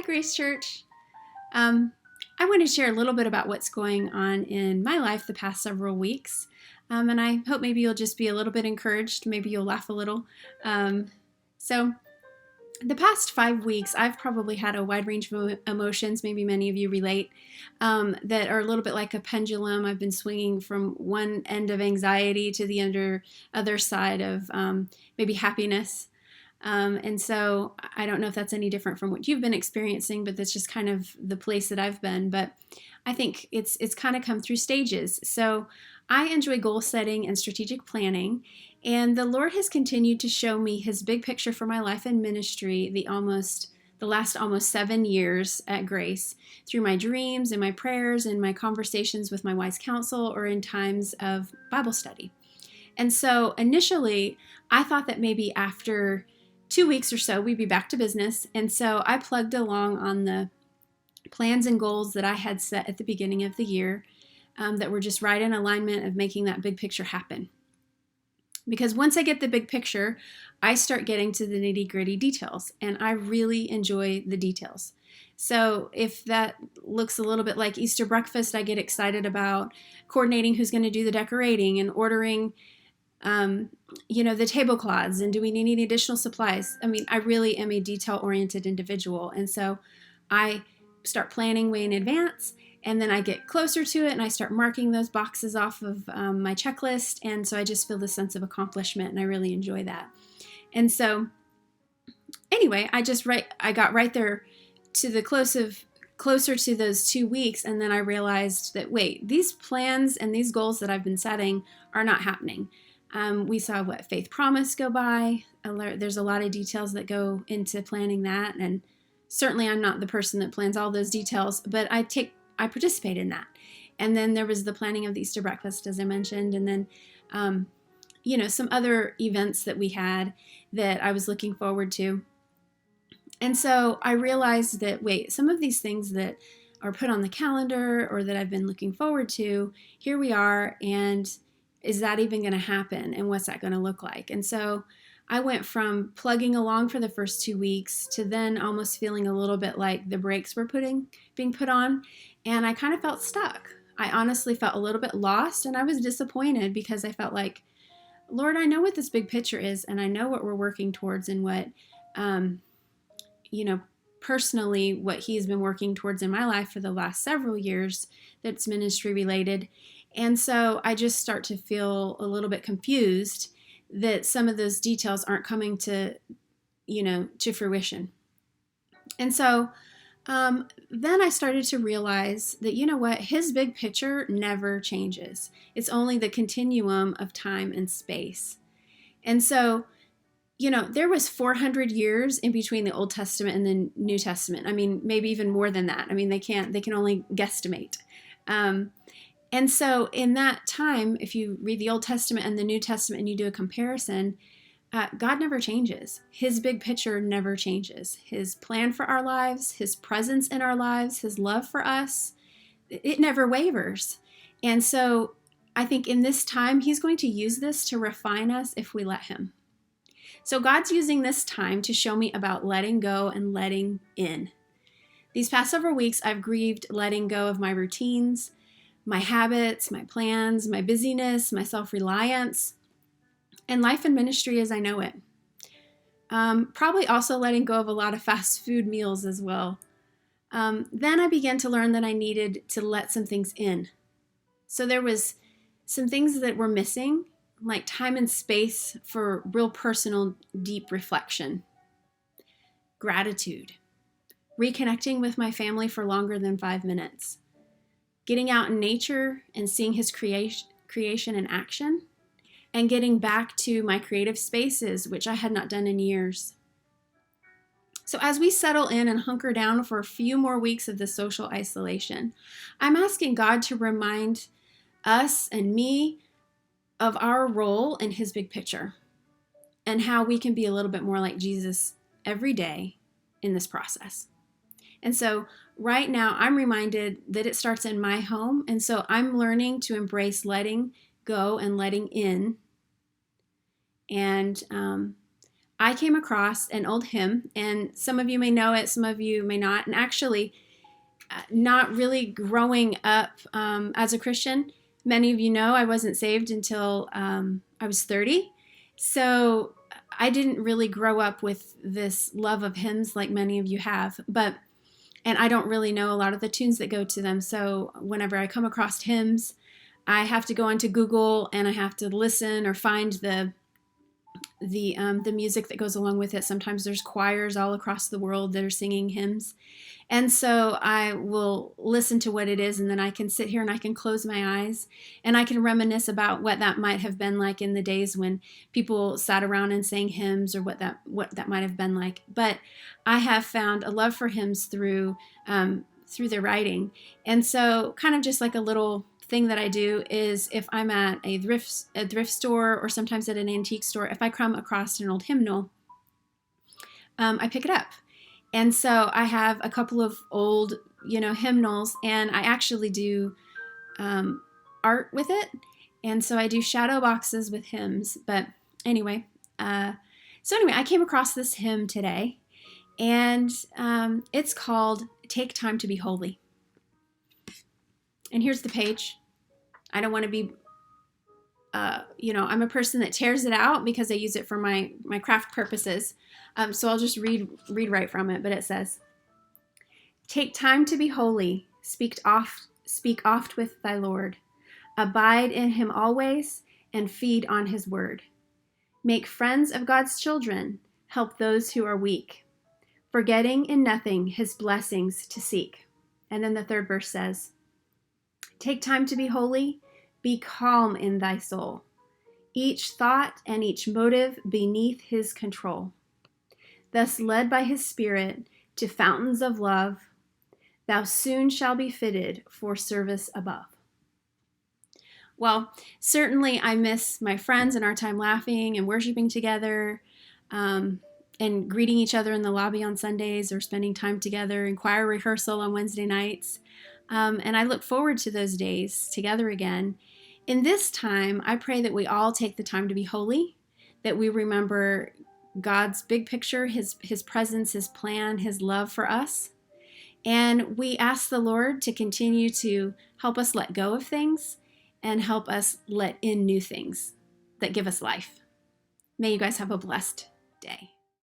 Grace Church. I want to share a little bit about what's going on in my life the past several weeks. And I hope maybe you'll just be a little bit encouraged. Maybe you'll laugh a little. So the past 5 weeks, I've probably had a wide range of emotions, maybe many of you relate, that are a little bit like a pendulum. I've been swinging from one end of anxiety to the other side of maybe happiness. And so I don't know if that's any different from what you've been experiencing, but that's just kind of the place that I've been. But I think it's kind of come through stages. So I enjoy goal setting and strategic planning, and the Lord has continued to show me his big picture for my life and ministry the last almost 7 years at Grace, through my dreams and my prayers and my conversations with my wise counsel or in times of Bible study. And so initially, I thought that maybe after 2 weeks or so, we'd be back to business. And so I plugged along on the plans and goals that I had set at the beginning of the year that were just right in alignment of making that big picture happen. Because once I get the big picture, I start getting to the nitty-gritty details, and I really enjoy the details. So if that looks a little bit like Easter breakfast, I get excited about coordinating who's going to do the decorating and ordering the tablecloths, and do we need any additional supplies? I mean, I really am a detail-oriented individual, and so I start planning way in advance, and then I get closer to it, and I start marking those boxes off of my checklist, and so I just feel this sense of accomplishment, and I really enjoy that. And so, anyway, I got right there to the closer to those 2 weeks, and then I realized that, wait, these plans and these goals that I've been setting are not happening. We saw Faith Promised go by. There's a lot of details that go into planning that, and certainly I'm not the person that plans all those details, but I participate in that. And then there was the planning of the Easter breakfast, as I mentioned, and then some other events that we had that I was looking forward to. And so I realized that, wait, some of these things that are put on the calendar or that I've been looking forward to, here we are, and is that even going to happen? And what's that going to look like? And so I went from plugging along for the first 2 weeks to then almost feeling a little bit like the brakes were being put on, and I kind of felt stuck. I honestly felt a little bit lost, and I was disappointed because I felt like, Lord, I know what this big picture is, and I know what we're working towards, and what, personally, what he's been working towards in my life for the last several years that's ministry related. And so I just start to feel a little bit confused that some of those details aren't coming to fruition. And so then I started to realize that, his big picture never changes. It's only the continuum of time and space. And so, there was 400 years in between the Old Testament and the New Testament. I mean, maybe even more than that. I mean, they can only guesstimate. And so in that time, if you read the Old Testament and the New Testament and you do a comparison, God never changes. His big picture never changes. His plan for our lives, his presence in our lives, his love for us, it never wavers. And so I think in this time, he's going to use this to refine us if we let him. So God's using this time to show me about letting go and letting in. These past several weeks, I've grieved letting go of my routines, my habits, my plans, my busyness, my self-reliance, and life and ministry as I know it. Probably also letting go of a lot of fast food meals as well. Then I began to learn that I needed to let some things in. So there was some things that were missing, like time and space for real personal, deep reflection, gratitude, reconnecting with my family for longer than 5 minutes, getting out in nature and seeing his creation in action, and getting back to my creative spaces, which I had not done in years. So as we settle in and hunker down for a few more weeks of the social isolation, I'm asking God to remind us and me of our role in his big picture and how we can be a little bit more like Jesus every day in this process. And so right now I'm reminded that it starts in my home. And so I'm learning to embrace letting go and letting in. And I came across an old hymn, and some of you may know it, some of you may not. And actually, not really growing up as a Christian, many of you know I wasn't saved until I was 30. So I didn't really grow up with this love of hymns like many of you have. And I don't really know a lot of the tunes that go to them. So whenever I come across hymns, I have to go into Google and I have to listen or find the music that goes along with it. Sometimes there's choirs all across the world that are singing hymns. And so I will listen to what it is, and then I can sit here and I can close my eyes and I can reminisce about what that might have been like in the days when people sat around and sang hymns, or what that might have been like. But I have found a love for hymns through their writing. And so kind of just like a little thing that I do is, if I'm at a thrift store or sometimes at an antique store, if I come across an old hymnal, I pick it up. And so I have a couple of old, hymnals, and I actually do art with it. And so I do shadow boxes with hymns. But anyway, I came across this hymn today, and it's called "Take Time to Be Holy." And here's the page. I don't want to be, I'm a person that tears it out because I use it for my craft purposes. So I'll just read right from it. But it says, "Take time to be holy. Speak oft with thy Lord. Abide in him always, and feed on his word. Make friends of God's children. Help those who are weak. Forgetting in nothing his blessings to seek." And then the third verse says, "Take time to be holy, be calm in thy soul, each thought and each motive beneath his control. Thus led by his Spirit to fountains of love, thou soon shalt be fitted for service above." Well, certainly I miss my friends and our time laughing and worshiping together, and greeting each other in the lobby on Sundays, or spending time together in choir rehearsal on Wednesday nights. And I look forward to those days together again. In this time, I pray that we all take the time to be holy, that we remember God's big picture, his presence, his plan, his love for us. And we ask the Lord to continue to help us let go of things and help us let in new things that give us life. May you guys have a blessed day.